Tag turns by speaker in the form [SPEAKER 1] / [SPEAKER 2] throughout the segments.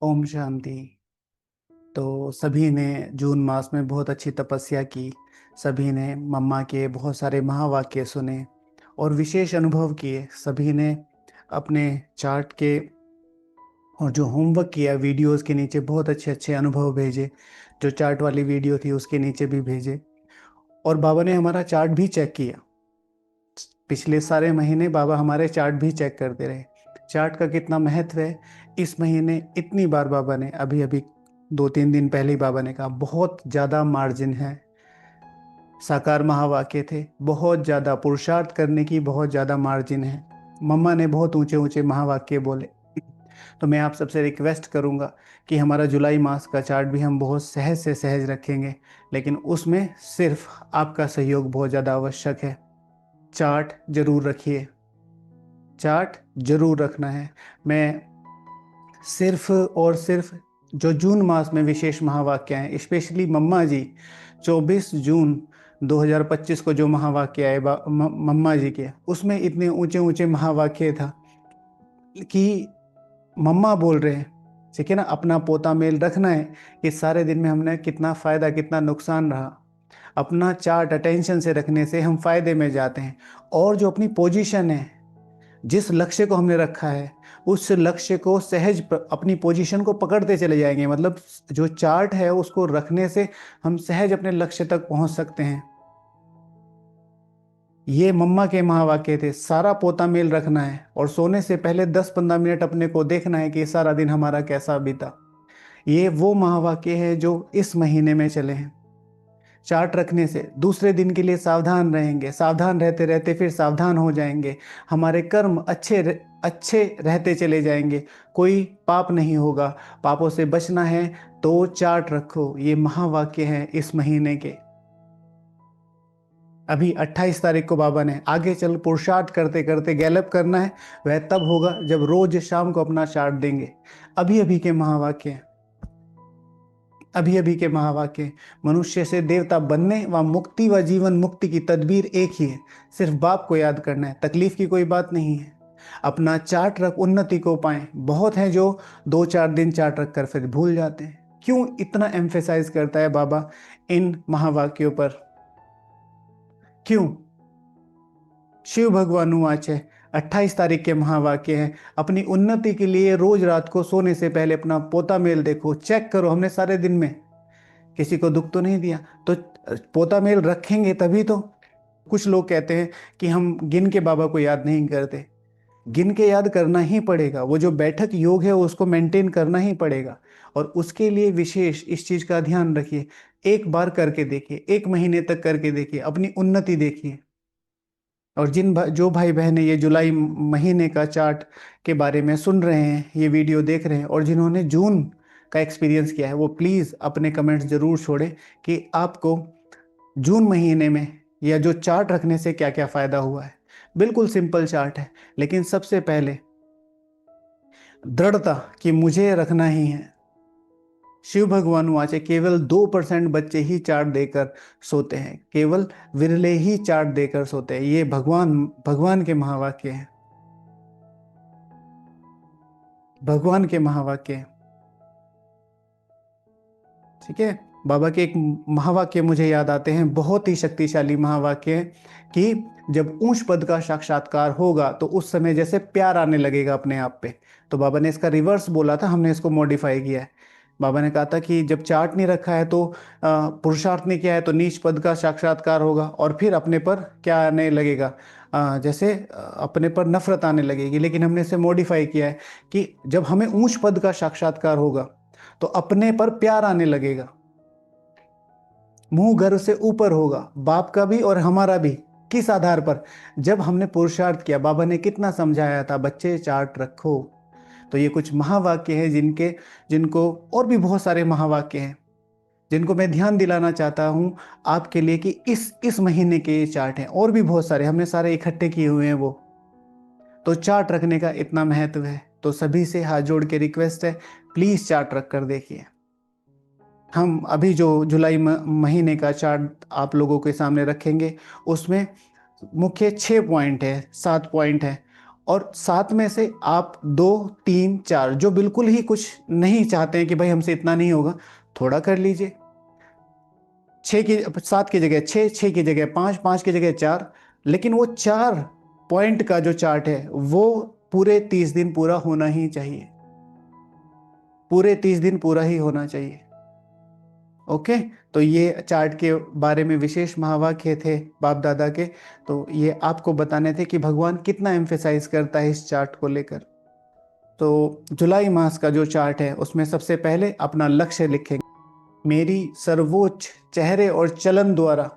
[SPEAKER 1] ओम शांति। तो सभी ने जून मास में बहुत अच्छी तपस्या की। सभी ने मम्मा के बहुत सारे महावाक्य सुने और विशेष अनुभव किए। सभी ने अपने चार्ट के और जो होमवर्क किया वीडियोस के नीचे बहुत अच्छे अच्छे अनुभव भेजे। जो चार्ट वाली वीडियो थी उसके नीचे भी भेजे। और बाबा ने हमारा चार्ट भी चेक किया। पिछले सारे महीने बाबा हमारे चार्ट भी चेक करते रहे। चार्ट का कितना महत्व है इस महीने इतनी बार बाबा ने अभी अभी 2-3 दिन पहले ही बाबा ने कहा बहुत ज़्यादा मार्जिन है। साकार महावाक्य थे, बहुत ज़्यादा पुरुषार्थ करने की बहुत ज़्यादा मार्जिन है। मम्मा ने बहुत ऊंचे ऊंचे महावाक्य बोले। तो मैं आप सबसे रिक्वेस्ट करूंगा कि हमारा जुलाई मास का चार्ट भी हम बहुत सहज से सहज रखेंगे, लेकिन उसमें सिर्फ आपका सहयोग बहुत ज़्यादा आवश्यक है। चार्ट जरूर रखिए, चार्ट जरूर रखना है। मैं सिर्फ और सिर्फ जो जून मास में विशेष महावाक्य हैं, स्पेशली मम्मा जी 24 जून 2025 को जो महावाक्य आए मम्मा जी के, उसमें इतने ऊंचे ऊंचे महावाक्य था कि मम्मा बोल रहे हैं, ठीक है ना, अपना पोता मेल रखना है कि सारे दिन में हमने कितना फ़ायदा कितना नुकसान रहा। अपना चार्ट अटेंशन से रखने से हम फायदे में जाते हैं। और जो अपनी पोजीशन है, जिस लक्ष्य को हमने रखा है, उस लक्ष्य को सहज अपनी पोजीशन को पकड़ते चले जाएंगे। मतलब जो चार्ट है उसको रखने से हम सहज अपने लक्ष्य तक पहुंच सकते हैं। ये मम्मा के महावाक्य थे। सारा पोता मेल रखना है और सोने से पहले 10-15 मिनट अपने को देखना है कि सारा दिन हमारा कैसा बीता। ये वो महावाक्य है जो इस महीने में चले हैं। चार्ट रखने से दूसरे दिन के लिए सावधान रहेंगे, सावधान रहते रहते फिर सावधान हो जाएंगे। हमारे कर्म अच्छे रहते चले जाएंगे, कोई पाप नहीं होगा। पापों से बचना है तो चार्ट रखो। ये महावाक्य हैं इस महीने के। अभी 28 तारीख को बाबा ने आगे चल पुरुषार्थ करते करते गैलप करना है। वह तब होगा जब रोज शाम को अपना चार्ट देंगे। अभी अभी के महावाक्य हैं, अभी अभी के महावाक्य। मनुष्य से देवता बनने व मुक्ति व जीवन मुक्ति की तदबीर एक ही है। सिर्फ बाप को याद करना है, तकलीफ की कोई बात नहीं है। अपना चार्ट रख उन्नति को पाएं। बहुत हैं जो 2-4 दिन चार्ट रख कर फिर भूल जाते हैं। क्यों इतना एम्फेसाइज करता है बाबा इन महावाक्यों पर? क्यों? शिव भगवान वाच है, 28 तारीख के महावाक्य हैं। अपनी उन्नति के लिए रोज रात को सोने से पहले अपना पोता मेल देखो, चेक करो हमने सारे दिन में किसी को दुख तो नहीं दिया। तो पोता मेल रखेंगे तभी तो। कुछ लोग कहते हैं कि हम गिन के बाबा को याद नहीं करते। गिन के याद करना ही पड़ेगा। वो जो बैठक योग है उसको मेंटेन करना ही पड़ेगा। और उसके लिए विशेष इस चीज का ध्यान रखिए। एक बार करके देखिए, 1 महीने तक करके देखिए, अपनी उन्नति देखिए। और जो भाई बहनें ये जुलाई महीने का चार्ट के बारे में सुन रहे हैं, ये वीडियो देख रहे हैं, और जिन्होंने जून का एक्सपीरियंस किया है, वो प्लीज़ अपने कमेंट्स ज़रूर छोड़ें कि आपको जून महीने में या जो चार्ट रखने से क्या क्या फ़ायदा हुआ है। बिल्कुल सिंपल चार्ट है, लेकिन सबसे पहले दृढ़ता कि मुझे रखना ही है। शिव भगवान वाचे केवल 2% बच्चे ही चार्ट देकर सोते हैं, केवल विरले ही चार्ट देकर सोते हैं। ये भगवान भगवान के महावाक्य हैं, भगवान के महावाक्य हैं। ठीक है। बाबा के एक महावाक्य मुझे याद आते हैं, बहुत ही शक्तिशाली महावाक्य है कि जब ऊंच पद का साक्षात्कार होगा तो उस समय जैसे प्यार आने लगेगा अपने आप पे। तो बाबा ने इसका रिवर्स बोला था, हमने इसको मॉडिफाई किया है। बाबा ने कहा था कि जब चार्ट नहीं रखा है तो पुरुषार्थ नहीं किया है तो नीच पद का साक्षात्कार होगा, और फिर अपने पर क्या आने लगेगा, जैसे अपने पर नफरत आने लगेगी। लेकिन हमने इसे मॉडिफाई किया है कि जब हमें ऊंच पद का साक्षात्कार होगा तो अपने पर प्यार आने लगेगा। मुंह गर्व से ऊपर होगा, बाप का भी और हमारा भी। किस आधार पर? जब हमने पुरुषार्थ किया। बाबा ने कितना समझाया था, बच्चे चार्ट रखो। तो ये कुछ महावाक्य हैं जिनको और भी बहुत सारे महावाक्य हैं जिनको मैं ध्यान दिलाना चाहता हूं आपके लिए कि इस महीने के ये चार्ट हैं। और भी बहुत सारे हमने सारे इकट्ठे किए हुए हैं वो। तो चार्ट रखने का इतना महत्व है, तो सभी से हाथ जोड़ के रिक्वेस्ट है, प्लीज चार्ट रख कर देखिए। हम अभी जो जुलाई महीने का चार्ट आप लोगों के सामने रखेंगे, उसमें मुख्य 6 पॉइंट है, 7 पॉइंट है, और 7 में से आप 2, 3, 4 जो बिल्कुल ही कुछ नहीं चाहते हैं कि भाई हमसे इतना नहीं होगा, थोड़ा कर लीजिए। 7 की जगह 6, 6 की जगह 5, 5 की जगह 4, लेकिन वो 4 पॉइंट का जो चार्ट है वो पूरे 30 दिन पूरा होना ही चाहिए, पूरे 30 दिन पूरा ही होना चाहिए। ओके, तो ये चार्ट के बारे में विशेष महावाक्य थे बाप दादा के, तो ये आपको बताने थे कि भगवान कितना एम्फेसाइज करता है इस चार्ट को लेकर। तो जुलाई मास का जो चार्ट है उसमें सबसे पहले अपना लक्ष्य लिखेंगे। मेरी सर्वोच्च चेहरे और चलन द्वारा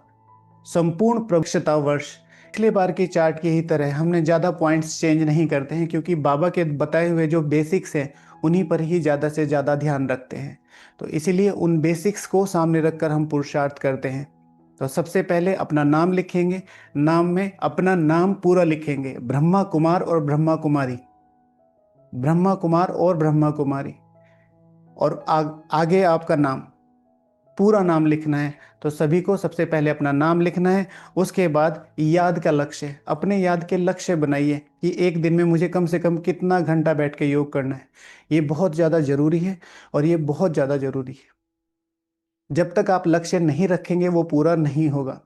[SPEAKER 1] संपूर्ण प्रवक्षता वर्ष। पिछले बार की चार्ट की ही तरह हमने ज़्यादा पॉइंट्स चेंज नहीं करते हैं, क्योंकि बाबा के बताए हुए जो बेसिक्स हैं उन्हीं पर ही ज़्यादा से ज़्यादा ध्यान रखते हैं, तो इसीलिए उन बेसिक्स को सामने रखकर हम पुरुषार्थ करते हैं। तो सबसे पहले अपना नाम लिखेंगे, नाम में अपना नाम पूरा लिखेंगे, ब्रह्मा कुमार और ब्रह्मा कुमारी, ब्रह्मा कुमार और ब्रह्मा कुमारी, और आगे आपका नाम, पूरा नाम लिखना है। तो सभी को सबसे पहले अपना नाम लिखना है, उसके बाद याद का लक्ष्य, अपने याद के लक्ष्य बनाइए कि एक दिन में मुझे कम से कम कितना घंटा बैठ के योग करना है। ये बहुत ज़्यादा ज़रूरी है, और ये बहुत ज़्यादा ज़रूरी है। जब तक आप लक्ष्य नहीं रखेंगे वो पूरा नहीं होगा।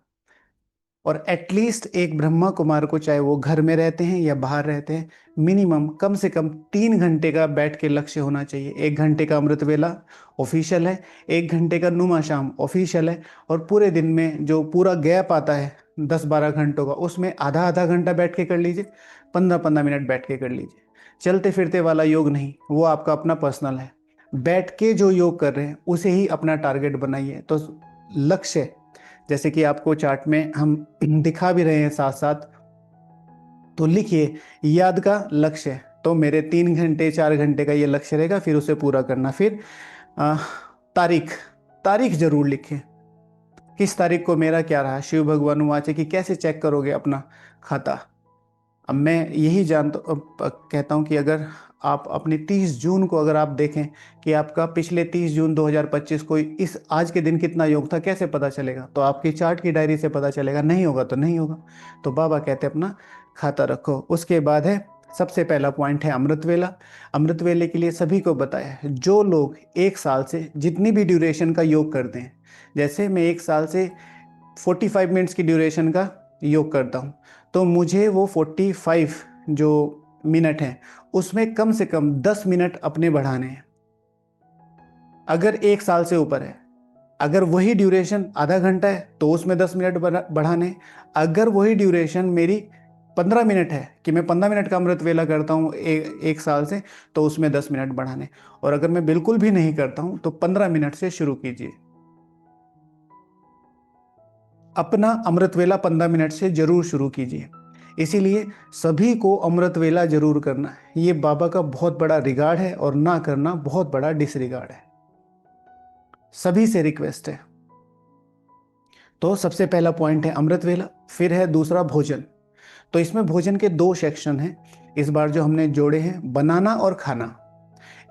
[SPEAKER 1] और एटलीस्ट एक ब्रह्मा कुमार को, चाहे वो घर में रहते हैं या बाहर रहते हैं, मिनिमम कम से कम 3 घंटे का बैठ के लक्ष्य होना चाहिए। 1 घंटे का अमृत वेला ऑफिशियल है, 1 घंटे का नुमा शाम ऑफिशियल है, और पूरे दिन में जो पूरा गैप आता है 10-12 घंटों का, उसमें आधा आधा घंटा बैठ के कर लीजिए, 15-15 मिनट बैठ के कर लीजिए। चलते फिरते वाला योग नहीं, वो आपका अपना पर्सनल है। बैठ के जो योग कर रहे हैं उसे ही अपना टारगेट बनाइए। तो लक्ष्य, जैसे कि आपको चार्ट में हम दिखा भी रहे हैं साथ साथ, तो लिखिए याद का लक्ष्य। तो मेरे 3 घंटे 4 घंटे का ये लक्ष्य रहेगा, फिर उसे पूरा करना। फिर आ, तारीख, तारीख जरूर लिखें, किस तारीख को मेरा क्या रहा। शिव भगवान वाचे कि कैसे चेक करोगे अपना खाता। अब मैं यही जानता कहता हूँ कि अगर आप अपने 30 जून को अगर आप देखें कि आपका पिछले 30 जून 2025 को इस आज के दिन कितना योग था, कैसे पता चलेगा? तो आपकी चार्ट की डायरी से पता चलेगा, नहीं होगा तो नहीं होगा। तो बाबा कहते हैं अपना खाता रखो। उसके बाद है सबसे पहला पॉइंट है अमृत वेला। अमृत वेले के लिए सभी को बताया है, जो लोग 1 साल से जितनी भी ड्यूरेशन का योग करते हैं, जैसे मैं 1 साल से 45 मिनट्स की ड्यूरेशन का योग करता हूँ, तो मुझे वो 45 जो मिनट हैं उसमें कम से कम 10 मिनट अपने बढ़ाने हैं। अगर 1 साल से ऊपर है, अगर वही ड्यूरेशन आधा घंटा है तो उसमें 10 मिनट बढ़ाने हैं। अगर वही ड्यूरेशन मेरी 15 मिनट है, कि मैं 15 मिनट का अमृत वेला करता हूँ 1 साल से, तो उसमें 10 मिनट बढ़ाने। और अगर मैं बिल्कुल भी नहीं करता हूँ तो 15 मिनट से शुरू कीजिए। अपना अमृत वेला 15 मिनट से जरूर शुरू कीजिए। इसीलिए सभी को अमृत वेला जरूर करना है। ये बाबा का बहुत बड़ा रिगार्ड है, और ना करना बहुत बड़ा डिसरिगार्ड है। सभी से रिक्वेस्ट है। तो सबसे पहला पॉइंट है अमृत वेला, फिर है दूसरा भोजन। तो इसमें भोजन के 2 सेक्शन हैं इस बार जो हमने जोड़े हैं, बनाना और खाना।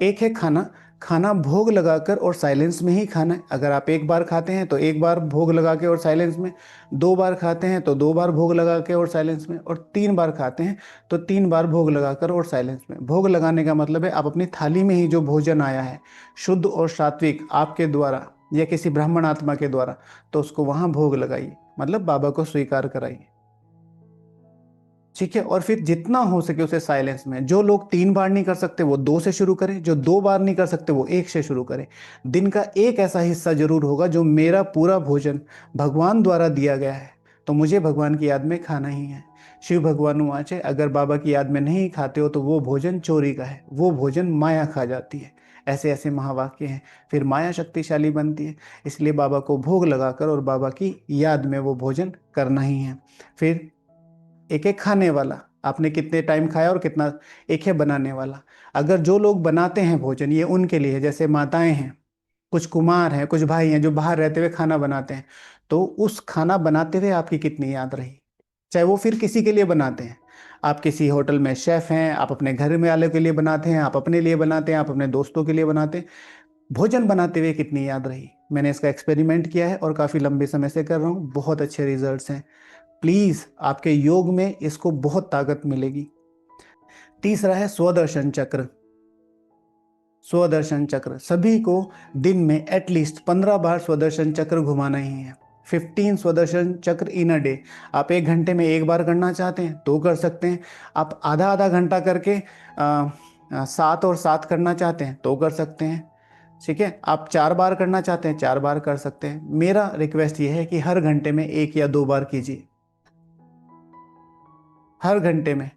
[SPEAKER 1] एक है खाना, खाना भोग लगाकर और साइलेंस में ही खाना है। अगर आप एक बार खाते हैं तो एक बार भोग लगा के और साइलेंस में, 2 बार खाते हैं तो 2 बार भोग लगा के और साइलेंस में, और 3 बार खाते हैं तो 3 बार भोग लगाकर और साइलेंस में। भोग लगाने का मतलब है आप अपनी थाली में ही जो भोजन आया है शुद्ध और सात्विक आपके द्वारा या किसी ब्राह्मण आत्मा के द्वारा, तो उसको वहां भोग लगाइए, मतलब बाबा को स्वीकार कराइए। ठीक है, और फिर जितना हो सके उसे साइलेंस में। जो लोग 3 बार नहीं कर सकते वो 2 से शुरू करें, जो 2 बार नहीं कर सकते वो 1 से शुरू करें। दिन का एक ऐसा हिस्सा जरूर होगा जो मेरा पूरा भोजन भगवान द्वारा दिया गया है, तो मुझे भगवान की याद में खाना ही है। शिव भगवान वाचे अगर बाबा की याद में नहीं खाते हो तो वो भोजन चोरी का है, वो भोजन माया खा जाती है। ऐसे ऐसे महावाक्य हैं। फिर माया शक्तिशाली बनती है, इसलिए बाबा को भोग लगाकर और बाबा की याद में वो भोजन करना ही है। फिर एक एक खाने वाला, आपने कितने टाइम खाया और कितना। एक है बनाने वाला। अगर जो लोग बनाते हैं भोजन, ये उनके लिए है, जैसे माताएं हैं, कुछ कुमार हैं, कुछ भाई हैं जो बाहर रहते हुए खाना बनाते हैं, तो उस खाना बनाते हुए आपकी कितनी याद रही। चाहे वो फिर किसी के लिए बनाते हैं, आप किसी होटल में शेफ हैं, आप अपने घर में वाले के लिए बनाते हैं, आप अपने लिए बनाते हैं, आप अपने दोस्तों के लिए बनाते हैं, भोजन बनाते हुए कितनी याद रही। मैंने इसका एक्सपेरिमेंट किया है और काफ़ी लंबे समय से कर रहा हूँ, बहुत अच्छे रिजल्ट्स हैं। प्लीज आपके योग में इसको बहुत ताकत मिलेगी। तीसरा है स्वदर्शन चक्र। स्वदर्शन चक्र सभी को दिन में एटलीस्ट 15 बार स्वदर्शन चक्र घुमाना ही है। 15 स्वदर्शन चक्र इन अ डे। आप 1 घंटे में एक बार करना चाहते हैं तो कर सकते हैं। आप आधा आधा घंटा करके 7 और 7 करना चाहते हैं तो कर सकते हैं। ठीक है, आप 4 बार करना चाहते हैं 4 बार कर सकते हैं। मेरा रिक्वेस्ट ये है कि हर घंटे में 1 या 2 बार कीजिए। हर घंटे में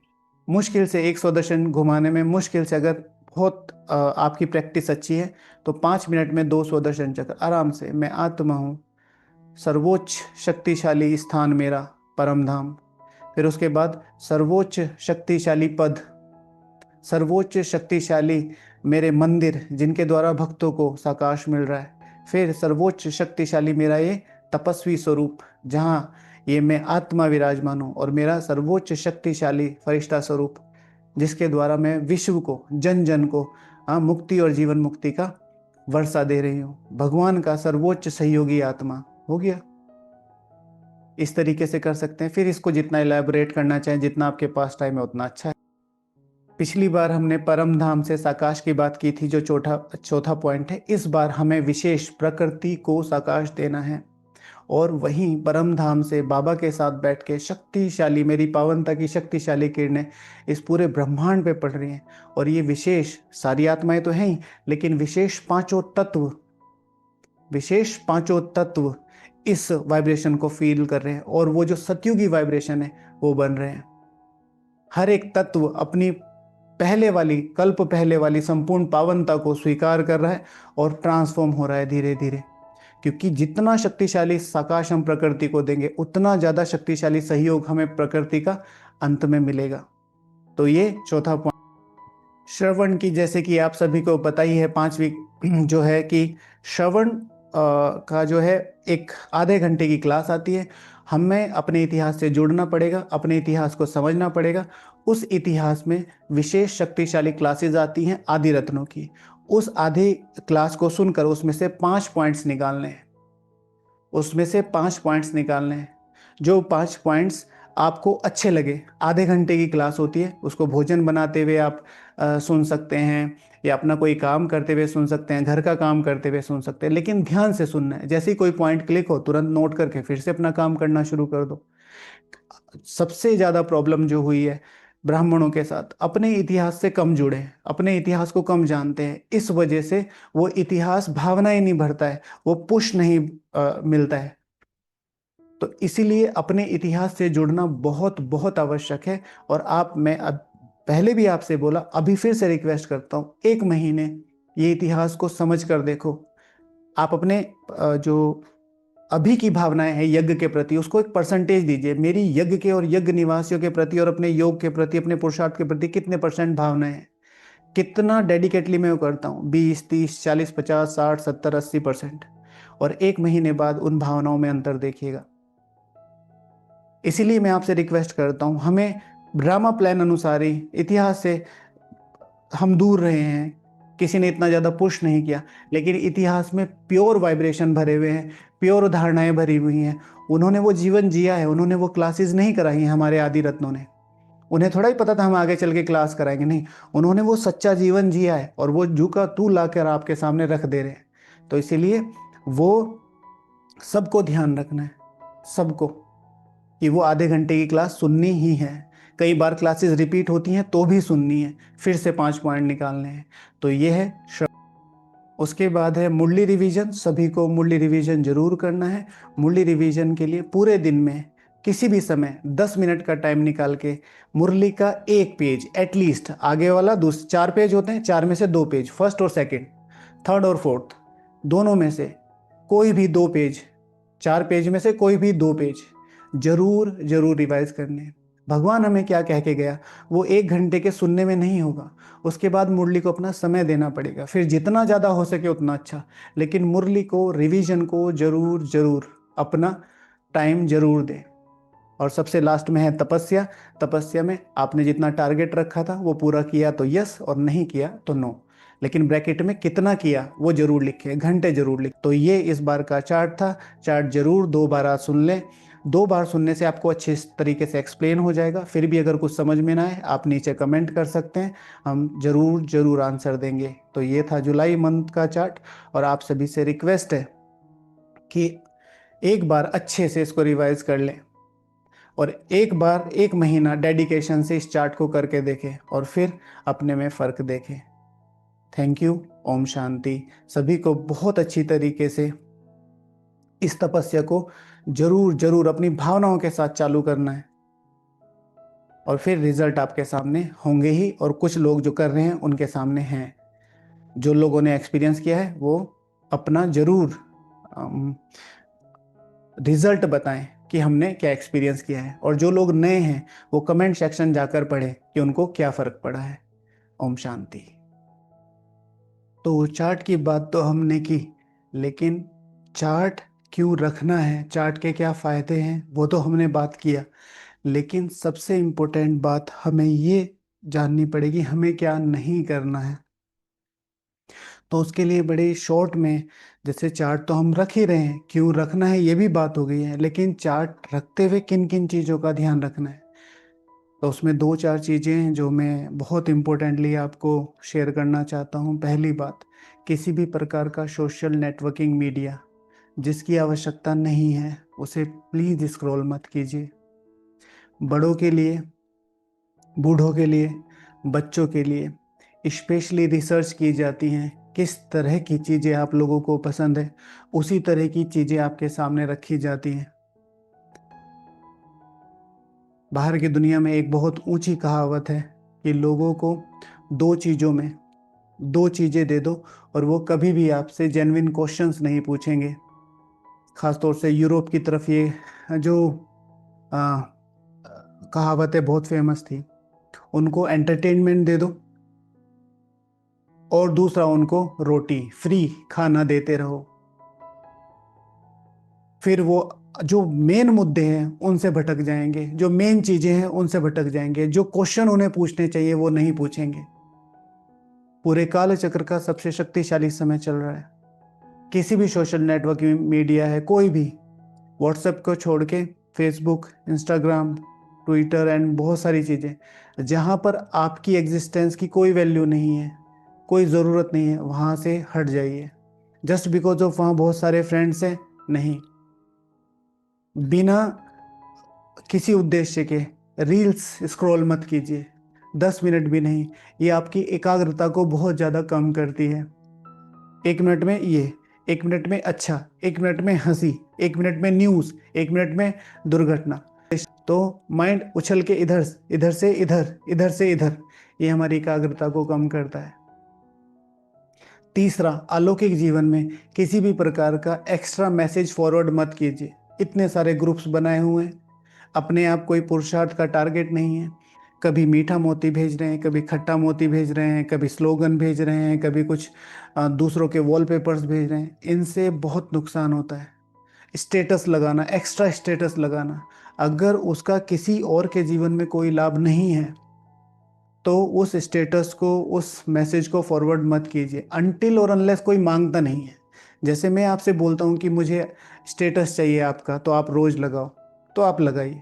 [SPEAKER 1] मुश्किल से एक स्वदर्शन घुमाने में, मुश्किल से, अगर बहुत आपकी प्रैक्टिस अच्छी है तो 5 मिनट में 2 स्वदर्शन चक्र आराम से। मैं आत्मा हूँ, सर्वोच्च शक्तिशाली स्थान मेरा परम धाम। फिर उसके बाद सर्वोच्च शक्तिशाली पद, सर्वोच्च शक्तिशाली मेरे मंदिर जिनके द्वारा भक्तों को साकाश मिल रहा है। फिर सर्वोच्च शक्तिशाली मेरा ये तपस्वी स्वरूप जहाँ ये मैं आत्मा विराजमान हूँ, और मेरा सर्वोच्च शक्तिशाली फरिश्ता स्वरूप जिसके द्वारा मैं विश्व को, जन जन को मुक्ति और जीवन मुक्ति का वर्षा दे रही हूँ। भगवान का सर्वोच्च सहयोगी आत्मा। हो गया। इस तरीके से कर सकते हैं। फिर इसको जितना इलैबोरेट करना चाहें, जितना आपके पास टाइम है उतना अच्छा है। पिछली बार हमने परम धाम से साकाश की बात की थी, जो चौथा पॉइंट है। इस बार हमें विशेष प्रकृति को साकाश देना है, और वहीं परम धाम से बाबा के साथ बैठ के शक्तिशाली, मेरी पावनता की शक्तिशाली किरणें इस पूरे ब्रह्मांड पे पड़ रही हैं। और ये विशेष, सारी आत्माएं तो हैं ही, लेकिन विशेष पांचों तत्व इस वाइब्रेशन को फील कर रहे हैं, और वो जो सतयुगी वाइब्रेशन है वो बन रहे हैं। हर एक तत्व अपनी कल्प पहले वाली संपूर्ण पावनता को स्वीकार कर रहा है और ट्रांसफॉर्म हो रहा है धीरे धीरे। क्योंकि जितना शक्तिशाली साकाश हम प्रकृति को देंगे, उतना ज्यादा शक्तिशाली सहयोग हमें प्रकृति का अंत में मिलेगा। तो ये चौथा पॉइंट। श्रवण की, जैसे कि आप सभी को पता ही है, 5वीं जो है कि श्रवण का जो है एक आधे घंटे की क्लास आती है। हमें अपने इतिहास से जुड़ना पड़ेगा, अपने इतिहास को समझना पड़ेगा। उस इतिहास में विशेष शक्तिशाली क्लासेस आती हैं आदि रत्नों की। उस आधी क्लास को सुनकर उसमें से 5 पॉइंट्स निकालने हैं। जो 5 पॉइंट्स आपको अच्छे लगे। आधे घंटे की क्लास होती है, उसको भोजन बनाते हुए आप सुन सकते हैं, या अपना कोई काम करते हुए सुन सकते हैं, घर का काम करते हुए सुन सकते हैं, लेकिन ध्यान से सुनना है। जैसे ही कोई पॉइंट क्लिक हो, तुरंत नोट करके फिर से अपना काम करना शुरू कर दो। सबसे ज्यादा प्रॉब्लम जो हुई है ब्राह्मणों के साथ, अपने इतिहास से कम जुड़े हैं, अपने इतिहास को कम जानते हैं। इस वजह से वो इतिहास भावनाएं नहीं भरता है, वो पुश नहीं मिलता है। तो इसीलिए अपने इतिहास से जुड़ना बहुत बहुत आवश्यक है। और मैं अब पहले भी आपसे बोला, अभी फिर से रिक्वेस्ट करता हूँ, 1 महीने ये इतिहास को समझ कर देखो। आप अपने जो अभी की भावनाएं हैं यज्ञ के प्रति, उसको एक परसेंटेज दीजिए। मेरी यज्ञ के और यज्ञ निवासियों के प्रति और अपने योग के प्रति, अपने पुरुषार्थ के प्रति कितने % भावनाएं हैं, कितना डेडिकेटली मैं वो करता हूँ। 20, 30, 40, 50, 60, 70, 80%। और 1 महीने बाद उन भावनाओं में अंतर देखिएगा। इसीलिए मैं आपसे रिक्वेस्ट करता हूँ, हमें ड्रामा प्लान अनुसार ही इतिहास से हम दूर रहे हैं, किसी ने इतना ज़्यादा पुश नहीं किया, लेकिन इतिहास में प्योर वाइब्रेशन भरे हुए हैं, प्योर धारणाएं भरी हुई हैं। उन्होंने वो जीवन जिया है, उन्होंने वो क्लासेस नहीं कराई हैं हमारे आदि रत्नों ने। उन्हें थोड़ा ही पता था हम आगे चल के क्लास कराएंगे, नहीं, उन्होंने वो सच्चा जीवन जिया है, और वो जू का तू लाकर आपके सामने रख दे रहे हैं। तो इसीलिए वो सबको ध्यान रखना है, सबको, कि वो आधे घंटे की क्लास सुननी ही है। कई बार क्लासेस रिपीट होती हैं तो भी सुननी है, फिर से 5 पॉइंट निकालने हैं। तो ये है उसके बाद है मुरली रिवीजन। सभी को मुरली रिवीजन जरूर करना है। मुरली रिवीजन के लिए पूरे दिन में किसी भी समय 10 मिनट का टाइम निकाल के मुरली का एक पेज एटलीस्ट, आगे वाला 4 पेज होते हैं, 4 में से 2 पेज, फर्स्ट और सेकंड, थर्ड और फोर्थ, दोनों में से कोई भी 2 पेज, 4 पेज में से कोई भी 2 पेज जरूर जरूर रिवाइज करने हैं। भगवान हमें क्या कह के गया, वो 1 घंटे के सुनने में नहीं होगा। उसके बाद मुरली को अपना समय देना पड़ेगा, फिर जितना ज़्यादा हो सके उतना अच्छा। लेकिन मुरली को, रिवीजन को जरूर जरूर अपना टाइम जरूर दें। और सबसे लास्ट में है तपस्या। तपस्या में आपने जितना टारगेट रखा था वो पूरा किया तो यस, और नहीं किया तो नो। लेकिन ब्रैकेट में कितना किया वो जरूर लिखें, घंटे जरूर लिखें। तो ये इस बार का चार्ट था। चार्ट जरूर 2 बार सुन लें। 2 बार सुनने से आपको अच्छे तरीके से एक्सप्लेन हो जाएगा। फिर भी अगर कुछ समझ में ना आए, आप नीचे कमेंट कर सकते हैं, हम ज़रूर ज़रूर आंसर देंगे। तो ये था जुलाई मंथ का चार्ट, और आप सभी से रिक्वेस्ट है कि एक बार अच्छे से इसको रिवाइज कर लें, और एक बार 1 महीना डेडिकेशन से इस चार्ट को करके देखें, और फिर अपने में फ़र्क देखें। Thank you. ओम शांति। सभी को बहुत अच्छी तरीके से इस तपस्या को जरूर जरूर अपनी भावनाओं के साथ चालू करना है, और फिर रिजल्ट आपके सामने होंगे ही। और कुछ लोग जो कर रहे हैं उनके सामने हैं, जो लोगों ने एक्सपीरियंस किया है वो अपना जरूर रिजल्ट बताएं कि हमने क्या एक्सपीरियंस किया है। और जो लोग नए हैं वो कमेंट सेक्शन जाकर पढ़ें कि उनको क्या फ़र्क पड़ा है। ओम शांति। तो चार्ट की बात तो हमने की, लेकिन चार्ट क्यों रखना है, चार्ट के क्या फ़ायदे हैं, वो तो हमने बात किया। लेकिन सबसे इम्पोर्टेंट बात हमें ये जाननी पड़ेगी हमें क्या नहीं करना है। तो उसके लिए बड़े शॉर्ट में, जैसे चार्ट तो हम रख ही रहे हैं, क्यों रखना है ये भी बात हो गई है, लेकिन चार्ट रखते हुए किन किन चीज़ों का ध्यान रखना है। तो उसमें 2-4 चीज़ें हैं जो मैं बहुत इम्पोर्टेंटली आपको शेयर करना चाहता हूँ। पहली बात, किसी भी प्रकार का सोशल नेटवर्किंग मीडिया जिसकी आवश्यकता नहीं है उसे प्लीज़ स्क्रॉल मत कीजिए। बड़ों के लिए, बूढ़ों के लिए, बच्चों के लिए स्पेशली रिसर्च की जाती हैं किस तरह की चीज़ें आप लोगों को पसंद है, उसी तरह की चीज़ें आपके सामने रखी जाती हैं। बाहर की दुनिया में एक बहुत ऊंची कहावत है कि लोगों को 2 चीज़ें दे दो और वो कभी भी आपसे जेन्युइन क्वेश्चंस नहीं पूछेंगे। ख़ासतौर से यूरोप की तरफ ये जो आ, कहावत है बहुत फेमस थी। उनको एंटरटेनमेंट दे दो, और दूसरा उनको रोटी फ्री खाना देते रहो। फिर वो जो मेन मुद्दे हैं उनसे भटक जाएंगे, जो मेन चीज़ें हैं उनसे भटक जाएंगे, जो क्वेश्चन उन्हें पूछने चाहिए वो नहीं पूछेंगे। पूरे काल चक्र का सबसे शक्तिशाली समय चल रहा है। किसी भी सोशल नेटवर्किंग मीडिया है, कोई भी, व्हाट्सएप को छोड़ के फेसबुक, इंस्टाग्राम, ट्विटर एंड बहुत सारी चीज़ें, जहाँ पर आपकी एग्जिस्टेंस की कोई वैल्यू नहीं है, कोई ज़रूरत नहीं है, वहाँ से हट जाइए। जस्ट बिकॉज ऑफ वहाँ बहुत सारे फ्रेंड्स हैं, नहीं, बिना किसी उद्देश्य के रील्स स्क्रॉल मत कीजिए, 10 मिनट भी नहीं। ये आपकी एकाग्रता को बहुत ज़्यादा कम करती है। 1 मिनट में ये, 1 मिनट में अच्छा, 1 मिनट में हंसी, 1 मिनट में न्यूज़, 1 मिनट में दुर्घटना, तो माइंड उछल के इधर इधर से इधर, इधर से इधर, ये हमारी एकाग्रता को कम करता है। तीसरा, अलौकिक जीवन में किसी भी प्रकार का एक्स्ट्रा मैसेज फॉरवर्ड मत कीजिए। इतने सारे ग्रुप्स बनाए हुए हैं, अपने आप कोई पुरुषार्थ का टारगेट नहीं है। कभी मीठा मोती भेज रहे हैं, कभी खट्टा मोती भेज रहे हैं, कभी स्लोगन भेज रहे हैं, कभी कुछ दूसरों के वॉलपेपर्स भेज रहे हैं। इनसे बहुत नुकसान होता है। स्टेटस लगाना, एक्स्ट्रा स्टेटस लगाना, अगर उसका किसी और के जीवन में कोई लाभ नहीं है तो उस स्टेटस को, उस मैसेज को फॉरवर्ड मत कीजिए अनटिल और अनलेस कोई मांगता नहीं है। जैसे मैं आपसे बोलता हूँ कि मुझे स्टेटस चाहिए आपका, तो आप रोज़ लगाओ, तो आप लगाइए।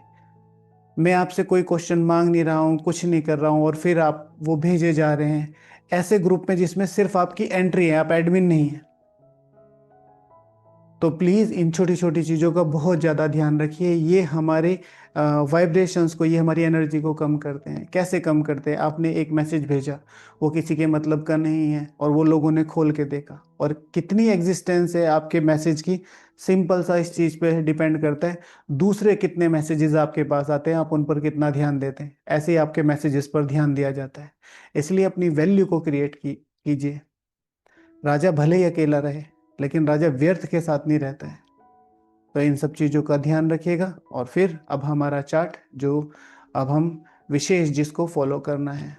[SPEAKER 1] मैं आपसे कोई क्वेश्चन मांग नहीं रहा हूँ, कुछ नहीं कर रहा हूँ, और फिर आप वो भेजे जा रहे हैं ऐसे ग्रुप में जिसमें सिर्फ आपकी एंट्री है, आप एडमिन नहीं है। तो प्लीज़ इन छोटी छोटी चीज़ों का बहुत ज़्यादा ध्यान रखिए। ये हमारे वाइब्रेशंस को, ये हमारी एनर्जी को कम करते हैं। कैसे कम करते हैं? आपने एक मैसेज भेजा, वो किसी के मतलब का नहीं है, और वो लोगों ने खोल के देखा, और कितनी एग्जिस्टेंस है आपके मैसेज की, सिंपल सा इस चीज़ पे डिपेंड करता है। दूसरे कितने मैसेजेस आपके पास आते हैं, आप उन पर कितना ध्यान देते हैं, ऐसे ही आपके मैसेजेस पर ध्यान दिया जाता है। इसलिए अपनी वैल्यू को क्रिएट कीजिए। राजा भले ही अकेला रहे, लेकिन राजा व्यर्थ के साथ नहीं रहता है। तो इन सब चीज़ों का ध्यान रखिएगा। और फिर अब हमारा चार्ट, जो अब हम विशेष जिसको फॉलो करना है,